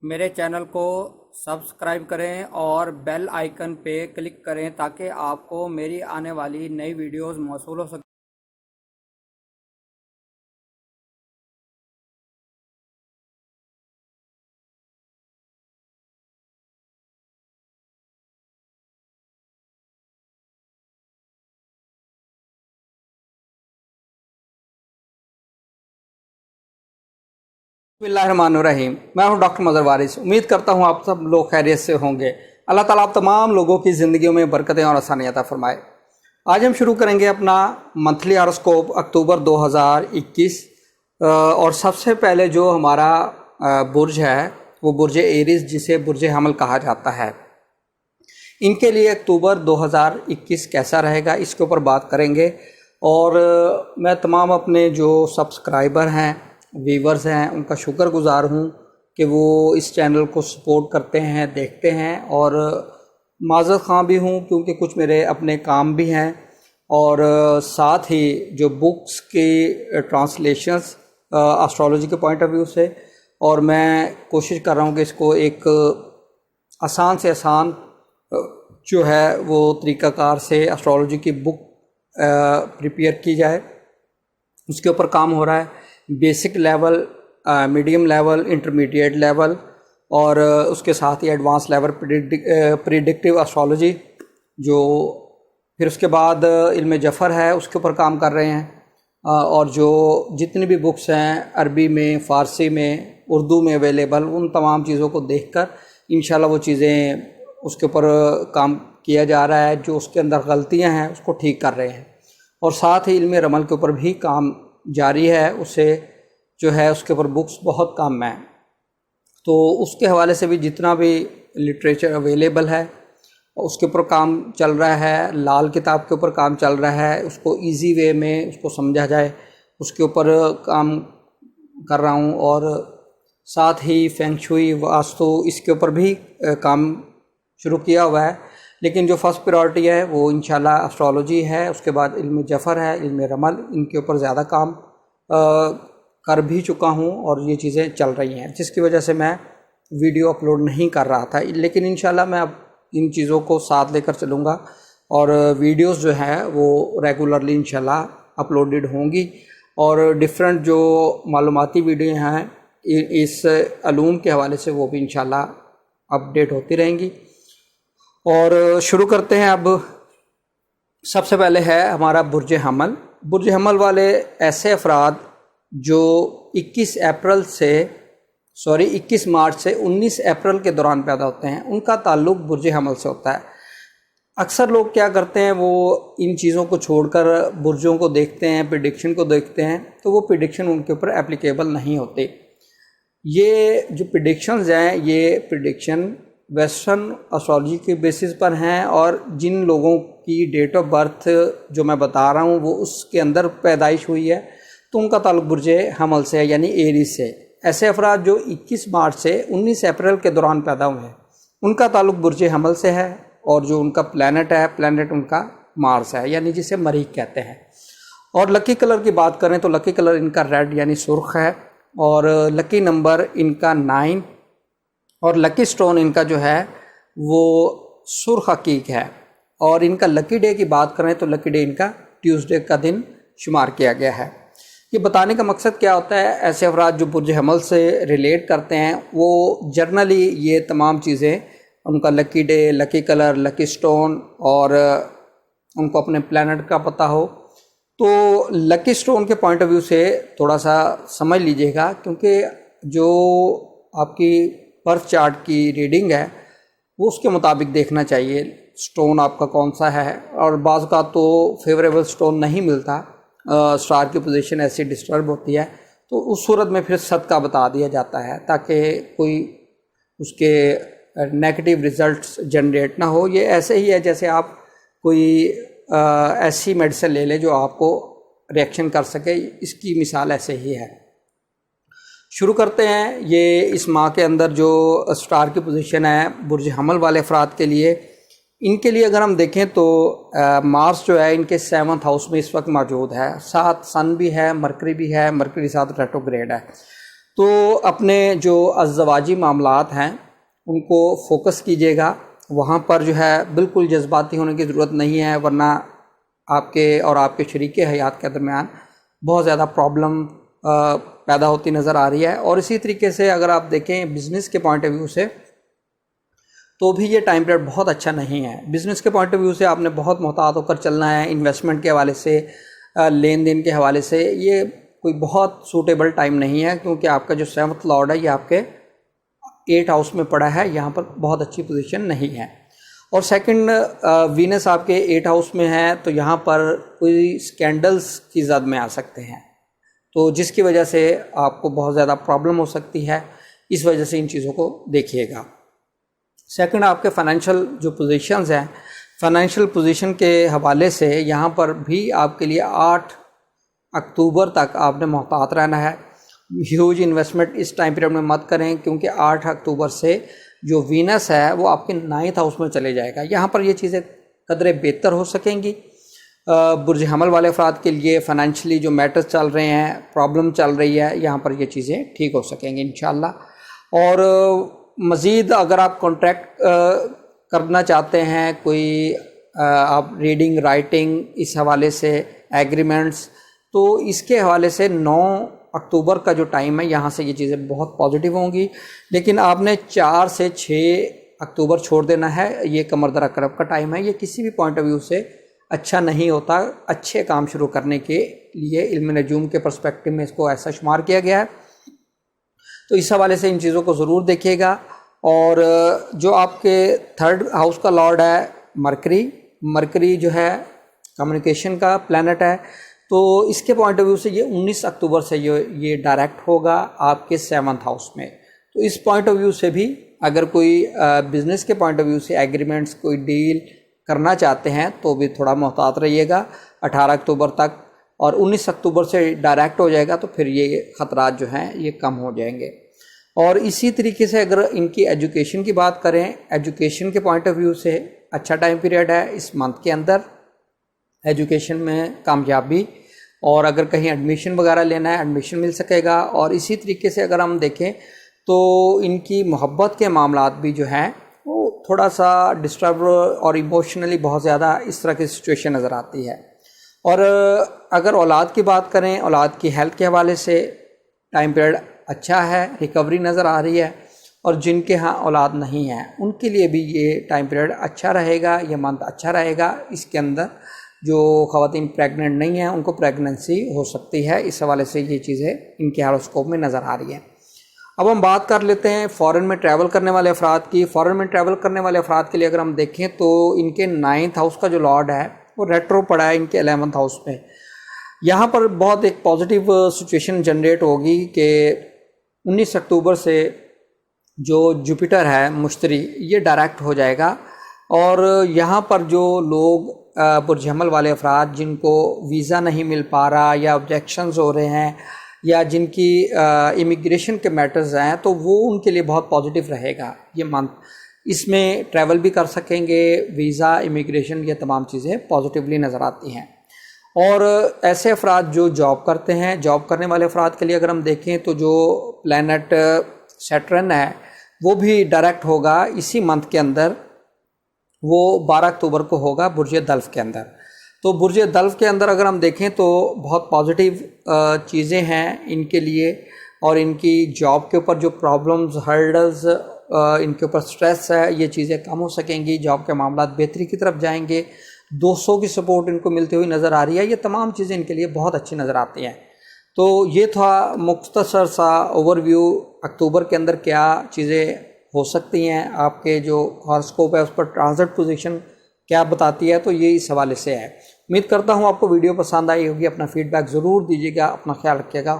میرے چینل کو سبسکرائب کریں اور بیل آئیکن پہ کلک کریں تاکہ آپ کو میری آنے والی نئی ویڈیوز موصول ہو سکیں۔ بسم اللہ الرحمن الرحیم، میں ہوں ڈاکٹر مظہر وارث۔ امید کرتا ہوں آپ سب لوگ خیریت سے ہوں گے۔ اللہ تعالیٰ آپ تمام لوگوں کی زندگیوں میں برکتیں اور آسانیاں عطا فرمائے۔ آج ہم شروع کریں گے اپنا منتھلی ہاروسکوپ اکتوبر 2021، اور سب سے پہلے جو ہمارا برج ہے وہ برج ایریز، جسے برج حمل کہا جاتا ہے۔ ان کے لیے اکتوبر 2021 کیسا رہے گا اس کے اوپر بات کریں گے، اور میں تمام اپنے جو سبسکرائبر ہیں، ویورز ہیں، ان کا شکر گزار ہوں کہ وہ اس چینل کو سپورٹ کرتے ہیں، دیکھتے ہیں، اور معذرت خواہ بھی ہوں کیونکہ کچھ میرے اپنے کام بھی ہیں، اور ساتھ ہی جو بکس کی ٹرانسلیشنز اسٹرالوجی کے پوائنٹ آف ویو سے، اور میں کوشش کر رہا ہوں کہ اس کو ایک آسان سے آسان جو ہے وہ طریقہ کار سے اسٹرالوجی کی بک پریپیئر کی جائے۔ اس کے اوپر کام ہو رہا ہے، basic level, medium level, intermediate level, اور اس کے ساتھ ہی ایڈوانس لیول پریڈکٹیو اسٹرالوجی، جو پھر اس کے بعد علم جفر ہے اس کے اوپر کام کر رہے ہیں، اور جو جتنی بھی بکس ہیں عربی میں، فارسی میں، اردو میں اویلیبل، ان تمام چیزوں کو دیکھ کر انشاءاللہ وہ چیزیں اس کے اوپر کام کیا جا رہا ہے، جو اس کے اندر غلطیاں ہیں اس کو ٹھیک کر رہے ہیں، اور ساتھ ہی علم رمل کے اوپر بھی کام جاری ہے۔ اسے جو ہے اس کے اوپر بکس بہت کم ہیں، تو اس کے حوالے سے بھی جتنا بھی لٹریچر اویلیبل ہے اس کے اوپر کام چل رہا ہے۔ لال کتاب کے اوپر کام چل رہا ہے، اس کو ایزی وے میں اس کو سمجھا جائے اس کے اوپر کام کر رہا ہوں، اور ساتھ ہی فینگ شوئی، واستو، اس کے اوپر بھی کام شروع کیا ہوا ہے، لیکن جو فرسٹ پریورٹی ہے وہ انشاءاللہ اسٹرالوجی ہے، اس کے بعد علم جفر ہے، علم رمل، ان کے اوپر زیادہ کام کر بھی چکا ہوں، اور یہ چیزیں چل رہی ہیں، جس کی وجہ سے میں ویڈیو اپلوڈ نہیں کر رہا تھا، لیکن انشاءاللہ میں اب ان چیزوں کو ساتھ لے کر چلوں گا، اور ویڈیوز جو ہیں وہ ریگولرلی انشاءاللہ اپلوڈڈ ہوں گی، اور ڈفرینٹ جو معلوماتی ویڈیو ہیں اس علوم کے حوالے سے وہ بھی انشاءاللہ اپڈیٹ ہوتی رہیں گی۔ اور شروع کرتے ہیں۔ اب سب سے پہلے ہے ہمارا برج حمل۔ برج حمل والے ایسے افراد جو 21 مارچ سے 19 اپریل کے دوران پیدا ہوتے ہیں، ان کا تعلق برج حمل سے ہوتا ہے۔ اکثر لوگ کیا کرتے ہیں، وہ ان چیزوں کو چھوڑ کر برجوں کو دیکھتے ہیں، پریڈکشن کو دیکھتے ہیں، تو وہ پریڈکشن ان کے اوپر اپلیکیبل نہیں ہوتے۔ یہ جو پریڈکشنز ہیں، یہ پریڈکشن ویسٹرن اسٹرالوجی کے بیسس پر ہیں، اور جن لوگوں کی ڈیٹ آف برتھ جو میں بتا رہا ہوں وہ اس کے اندر پیدائش ہوئی ہے، تو ان کا تعلق برج حمل سے ہے، یعنی ایریز سے۔ ایسے افراد جو 21 مارچ سے 19 اپریل کے دوران پیدا ہوئے ہیں، ان کا تعلق برج حمل سے ہے، اور جو ان کا پلانٹ ہے، پلانٹ ان کا مارس ہے، یعنی جسے مریخ کہتے ہیں۔ اور لکی کلر کی بات کریں تو لکی کلر ان کا ریڈ یعنی سرخ ہے، اور لکی نمبر ان کا 9، اور لکی سٹون ان کا جو ہے وہ سرخ عقیق ہے، اور ان کا لکی ڈے کی بات کریں تو لکی ڈے ان کا ٹیوزڈے کا دن شمار کیا گیا ہے۔ یہ بتانے کا مقصد کیا ہوتا ہے، ایسے افراد جو برج حمل سے ریلیٹ کرتے ہیں وہ جرنلی یہ تمام چیزیں، ان کا لکی ڈے، لکی کلر، لکی سٹون، اور ان کو اپنے پلانٹ کا پتہ ہو، تو لکی سٹون کے پوائنٹ آف ویو سے تھوڑا سا سمجھ لیجئے گا، کیونکہ جو آپ کی برتھ چارٹ کی ریڈنگ ہے وہ اس کے مطابق دیکھنا چاہیے سٹون آپ کا کون سا ہے، اور بعض کا تو فیوریبل سٹون نہیں ملتا، سٹار کی پوزیشن ایسی ڈسٹرب ہوتی ہے، تو اس صورت میں پھر صدقہ بتا دیا جاتا ہے تاکہ کوئی اس کے نیگیٹو ریزلٹس جنریٹ نہ ہو۔ یہ ایسے ہی ہے جیسے آپ کوئی ایسی میڈیسن لے لیں جو آپ کو ریئیکشن کر سکے، اس کی مثال ایسے ہی ہے۔ شروع کرتے ہیں۔ یہ اس ماہ کے اندر جو سٹار کی پوزیشن ہے برج حمل والے افراد کے لیے، ان کے لیے اگر ہم دیکھیں تو مارس جو ہے ان کے 7th ہاؤس میں اس وقت موجود ہے، ساتھ سن بھی ہے، مرکری بھی ہے، مرکری ساتھ ریٹروگریڈ ہے۔ تو اپنے جو ازدواجی معاملات ہیں ان کو فوکس کیجیے گا، وہاں پر جو ہے بالکل جذباتی ہونے کی ضرورت نہیں ہے، ورنہ آپ کے اور آپ کے شریک حیات کے درمیان بہت زیادہ پرابلم پیدا ہوتی نظر آ رہی ہے۔ اور اسی طریقے سے اگر آپ دیکھیں بزنس کے پوائنٹ آف ویو سے تو بھی یہ ٹائم پیریڈ بہت اچھا نہیں ہے۔ بزنس کے پوائنٹ آف ویو سے آپ نے بہت محتاط ہو کر چلنا ہے، انویسٹمنٹ کے حوالے سے، لین دین کے حوالے سے یہ کوئی بہت سوٹیبل ٹائم نہیں ہے، کیونکہ آپ کا جو 7th لارڈ ہے یہ آپ کے 8 ہاؤس میں پڑا ہے، یہاں پر بہت اچھی پوزیشن نہیں ہے۔ اور سیکنڈ وینس آپ کے 8 ہاؤس میں ہے، تو یہاں پر کوئی سکینڈلز کی زد میں آ سکتے ہیں، تو جس کی وجہ سے آپ کو بہت زیادہ پرابلم ہو سکتی ہے، اس وجہ سے ان چیزوں کو دیکھیے گا۔ سیکنڈ آپ کے فائنینشیل جو پوزیشنز ہیں، فائنینشیل پوزیشن کے حوالے سے یہاں پر بھی آپ کے لیے 8 اکتوبر تک آپ نے محتاط رہنا ہے۔ ہیوج انویسٹمنٹ اس ٹائم پیریڈ میں مت کریں، کیونکہ 8 اکتوبر سے جو وینس ہے وہ آپ کے 9th ہاؤس میں چلے جائے گا، یہاں پر یہ چیزیں قدرے بہتر ہو سکیں گی۔ برج حمل والے افراد کے لیے فائنینشلی جو میٹرز چل رہے ہیں، پرابلم چل رہی ہے، یہاں پر یہ چیزیں ٹھیک ہو سکیں گی انشاءاللہ۔ اور مزید اگر آپ کانٹریکٹ کرنا چاہتے ہیں، کوئی آپ ریڈنگ رائٹنگ اس حوالے سے ایگریمنٹس، تو اس کے حوالے سے 9 اکتوبر کا جو ٹائم ہے یہاں سے یہ چیزیں بہت پازیٹیو ہوں گی، لیکن آپ نے 4 سے 6 اکتوبر چھوڑ دینا ہے، یہ کمر در اکرب کا ٹائم ہے، یہ کسی بھی پوائنٹ آف ویو سے اچھا نہیں ہوتا اچھے کام شروع کرنے کے لیے۔ علم نجوم کے پرسپیکٹو میں اس کو ایسا شمار کیا گیا ہے، تو اس حوالے سے ان چیزوں کو ضرور دیکھیے گا۔ اور جو آپ کے 3rd ہاؤس کا لارڈ ہے مرکری جو ہے کمیونیکیشن کا پلانٹ ہے، تو اس کے پوائنٹ آف ویو سے یہ 19 اکتوبر سے یہ ڈائریکٹ ہوگا آپ کے 7th ہاؤس میں، تو اس پوائنٹ آف ویو سے بھی اگر کوئی بزنس کے پوائنٹ آف ویو سے ایگریمنٹس کوئی ڈیل کرنا چاہتے ہیں تو بھی تھوڑا محتاط رہیے گا 18 اکتوبر تک، اور 19 اکتوبر سے ڈائریکٹ ہو جائے گا تو پھر یہ خطرات جو ہیں یہ کم ہو جائیں گے۔ اور اسی طریقے سے اگر ان کی ایجوکیشن کی بات کریں، ایجوکیشن کے پوائنٹ آف ویو سے اچھا ٹائم پیریڈ ہے اس منتھ کے اندر، ایجوکیشن میں کامیابی، اور اگر کہیں ایڈمیشن وغیرہ لینا ہے ایڈمیشن مل سکے گا۔ اور اسی طریقے سے اگر ہم دیکھیں تو ان کی محبت کے معاملات بھی جو ہیں وہ تھوڑا سا ڈسٹرب اور ایموشنلی بہت زیادہ اس طرح کی سچویشن نظر آتی ہے۔ اور اگر اولاد کی بات کریں، اولاد کی ہیلتھ کے حوالے سے ٹائم پیریڈ اچھا ہے، ریکوری نظر آ رہی ہے، اور جن کے ہاں اولاد نہیں ہے ان کے لیے بھی یہ ٹائم پیریڈ اچھا رہے گا، یہ منتھ اچھا رہے گا۔ اس کے اندر جو خواتین پریگننٹ نہیں ہیں ان کو پریگننسی ہو سکتی ہے، اس حوالے سے یہ چیزیں ان کے ہاروسکوپ میں نظر آ رہی ہیں۔ اب ہم بات کر لیتے ہیں فارن میں ٹریول کرنے والے افراد کی۔ فارن میں ٹریول کرنے والے افراد کے لیے اگر ہم دیکھیں تو ان کے 9th ہاؤس کا جو لارڈ ہے وہ ریٹرو پڑا ہے ان کے 11th ہاؤس میں، یہاں پر بہت ایک پازیٹیو سچویشن جنریٹ ہوگی کہ 19 اکتوبر سے جو جوپیٹر ہے مشتری یہ ڈائریکٹ ہو جائے گا، اور یہاں پر جو لوگ برج حمل والے افراد جن کو ویزا نہیں مل پا رہا یا آبجیکشنز ہو رہے ہیں یا جن کی امیگریشن کے میٹرز ہیں، تو وہ ان کے لیے بہت پازیٹیو رہے گا یہ منتھ۔ اس میں ٹریول بھی کر سکیں گے، ویزا، امیگریشن، یہ تمام چیزیں پازیٹیولی نظر آتی ہیں۔ اور ایسے افراد جو جاب کرتے ہیں، جاب کرنے والے افراد کے لیے اگر ہم دیکھیں تو جو پلانٹ سیٹرن ہے وہ بھی ڈائریکٹ ہوگا اسی منتھ کے اندر، وہ 12 اکتوبر کو ہوگا برج دلف کے اندر۔ تو برج دلف کے اندر اگر ہم دیکھیں تو بہت پازیٹیو چیزیں ہیں ان کے لیے، اور ان کی جاب کے اوپر جو پرابلمز، ہرڈلز، ان کے اوپر سٹریس ہے، یہ چیزیں کم ہو سکیں گی، جاب کے معاملات بہتری کی طرف جائیں گے، 200 کی سپورٹ ان کو ملتی ہوئی نظر آ رہی ہے، یہ تمام چیزیں ان کے لیے بہت اچھی نظر آتی ہیں۔ تو یہ تھا مختصر سا اوور ویو اکتوبر کے اندر کیا چیزیں ہو سکتی ہیں، آپ کے جو ہاراسکوپ ہے اس پر ٹرانزٹ پوزیشن کیا بتاتی ہے، تو یہ اس حوالے سے ہے۔ امید کرتا ہوں آپ کو ویڈیو پسند آئی ہوگی، اپنا فیڈ بیک ضرور دیجیے گا، اپنا خیال رکھیے گا۔